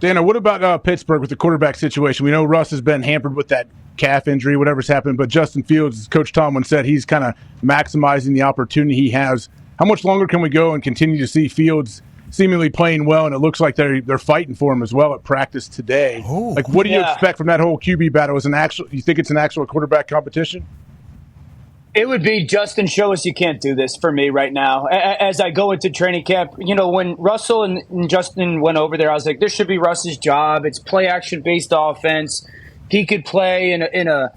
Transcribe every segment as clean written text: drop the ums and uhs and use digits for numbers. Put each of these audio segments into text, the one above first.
Dana, what about Pittsburgh with the quarterback situation? We know Russ has been hampered with that calf injury, whatever's happened, but Justin Fields, as Coach Tomlin said, he's kind of maximizing the opportunity he has. How much longer can we go and continue to see Fields seemingly playing well, and it looks like they're fighting for him as well at practice today? Ooh. Like, what do you expect from that whole QB battle? You think it's an actual quarterback competition? It would be, Justin, show us you can't do this for me right now. As I go into training camp, when Russell and Justin went over there, I was like, this should be Russ's job. It's play-action-based offense. He could play in a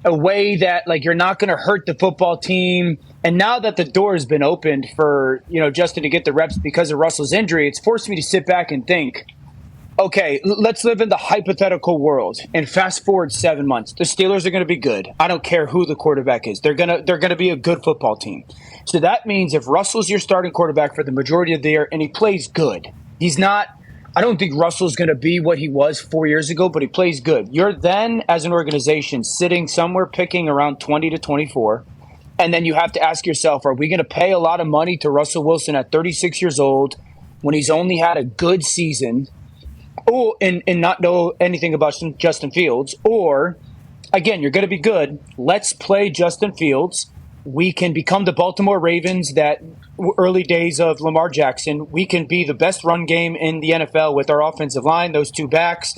way that, like, you're not going to hurt the football team. And now that the door has been opened for, Justin to get the reps because of Russell's injury, it's forced me to sit back and think, okay, let's live in the hypothetical world and fast forward 7 months. The Steelers are going to be good. I don't care who the quarterback is. They're going to be a good football team. So that means if Russell's your starting quarterback for the majority of the year and he plays good, I don't think Russell's going to be what he was 4 years ago, but he plays good. You're then, as an organization, sitting somewhere picking around 20 to 24. And then you have to ask yourself, are we going to pay a lot of money to Russell Wilson at 36 years old when he's only had a good season? And not know anything about Justin Fields? Or, again, you're going to be good. Let's play Justin Fields. We can become the Baltimore Ravens that early days of Lamar Jackson. We can be the best run game in the NFL with our offensive line, those two backs,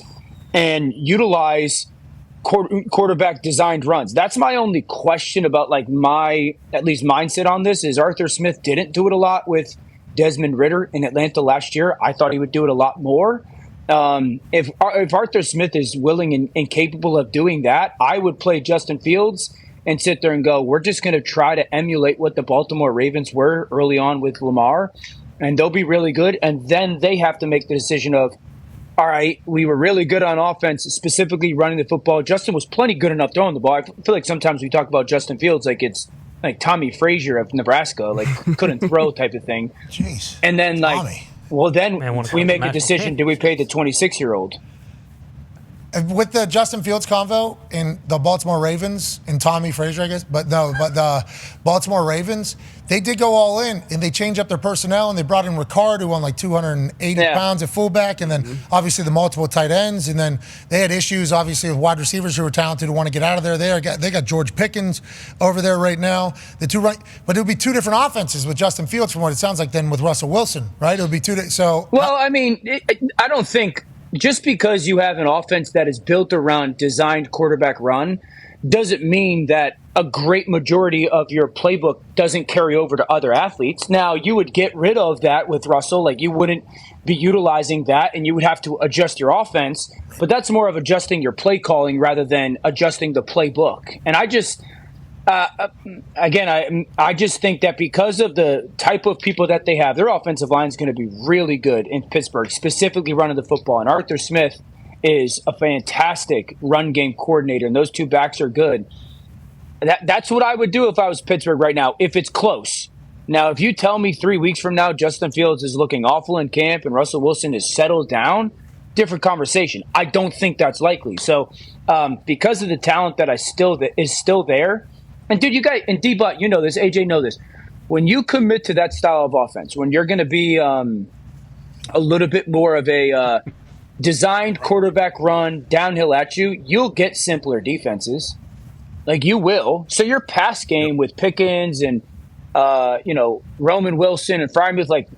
and utilize quarterback designed runs. That's my only question about, like, my at least mindset on this is Arthur Smith didn't do it a lot with Desmond Ridder in Atlanta last year. I thought he would do it a lot more. If Arthur Smith is willing and capable of doing that, I would play Justin Fields and sit there and go, we're just going to try to emulate what the Baltimore Ravens were early on with Lamar, and they'll be really good. And then they have to make the decision of, all right, we were really good on offense, specifically running the football. Justin was plenty good enough throwing the ball. I feel like sometimes we talk about Justin Fields like it's like Tommy Frazier of Nebraska, like couldn't throw type of thing. Jeez. And then, like, Tommy. well, then we make a decision. Do we pay the 26-year-old? With the Justin Fields convo in the Baltimore Ravens and Tommy Frazier, I guess, but the Baltimore Ravens, they did go all in and they changed up their personnel and they brought in Ricard, who won like 280 pounds at fullback, and then obviously the multiple tight ends, and then they had issues obviously with wide receivers who were talented who want to get out of there. They got George Pickens over there right now. But it would be two different offenses with Justin Fields from what it sounds like than with Russell Wilson, right? It would be two. I mean, I don't think. Just because you have an offense that is built around designed quarterback run doesn't mean that a great majority of your playbook doesn't carry over to other athletes. Now, you would get rid of that with Russell. Like, you wouldn't be utilizing that, and you would have to adjust your offense. But that's more of adjusting your play calling rather than adjusting the playbook. And I just... I just think that because of the type of people that they have, their offensive line is going to be really good in Pittsburgh, specifically running the football. And Arthur Smith is a fantastic run game coordinator, and those two backs are good. That's what I would do if I was Pittsburgh right now, if it's close. Now, if you tell me 3 weeks from now Justin Fields is looking awful in camp and Russell Wilson is settled down, different conversation. I don't think that's likely. So because of the talent that is still there, and dude, you guys, and D-Bot, you know this, AJ know this. When you commit to that style of offense, when you're going to be a little bit more of a designed quarterback run downhill at you, you'll get simpler defenses. Like, you will. So your pass game with Pickens and Roman Wilson and Freiermuth, like,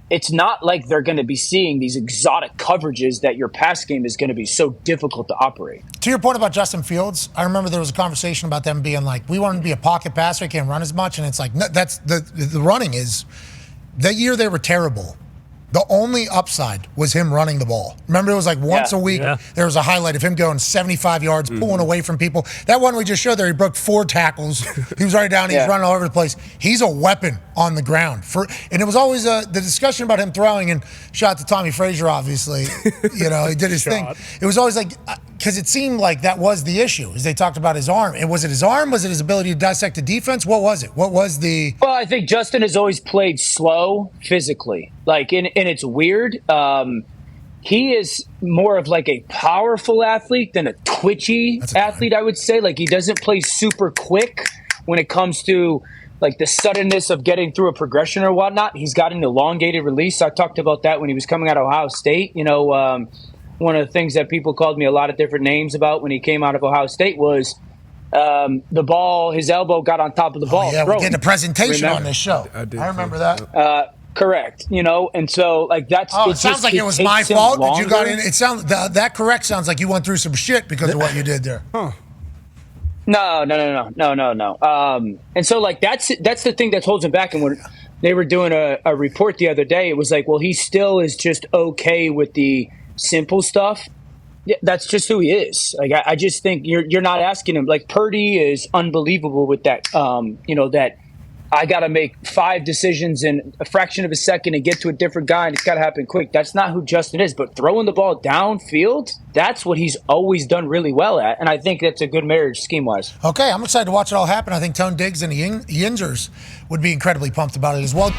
it's not like they're going to be seeing these exotic coverages that your pass game is going to be so difficult to operate. To your point about Justin Fields, I remember there was a conversation about them being like, we want him to be a pocket passer, he can't run as much. And it's like, no, that's the running is, that year they were terrible. The only upside was him running the ball. Remember, it was like once a week, there was a highlight of him going 75 yards, pulling away from people. That one we just showed there, he broke 4 tackles. He was right down, he was running all over the place. He's a weapon on the ground. And it was always the discussion about him throwing, and shout out to Tommy Frazier, obviously. He did his thing. It was always like, because it seemed like that was the issue, as they talked about his arm. And was it his arm? Was it his ability to dissect a defense? What was it? What was the... Well, I think Justin has always played slow physically. Like, and it's weird. He is more of like a powerful athlete than a twitchy athlete, I would say. Like, he doesn't play super quick when it comes to like the suddenness of getting through a progression or whatnot. He's got an elongated release. I talked about that when he was coming out of Ohio State. one of the things that people called me a lot of different names about when he came out of Ohio State was the ball, his elbow got on top of the ball. Yeah, we did a presentation on this show. I remember that. Correct. And so like that's. Oh, it sounds like it was my fault that you got in. It sounds that correct sounds like you went through some shit because of what you did there. Huh. No. And so like that's the thing that holds him back. And when they were doing a report the other day, it was like, well, he still is just okay with the simple stuff. Yeah, that's just who he is. Like I just think you're not asking him. Like Purdy is unbelievable with that. That I got to make 5 decisions in a fraction of a second and get to a different guy, and it's got to happen quick. That's not who Justin is. But throwing the ball downfield, that's what he's always done really well at, and I think that's a good marriage scheme-wise. Okay, I'm excited to watch it all happen. I think Tone Diggs and the Yinzers would be incredibly pumped about it as well.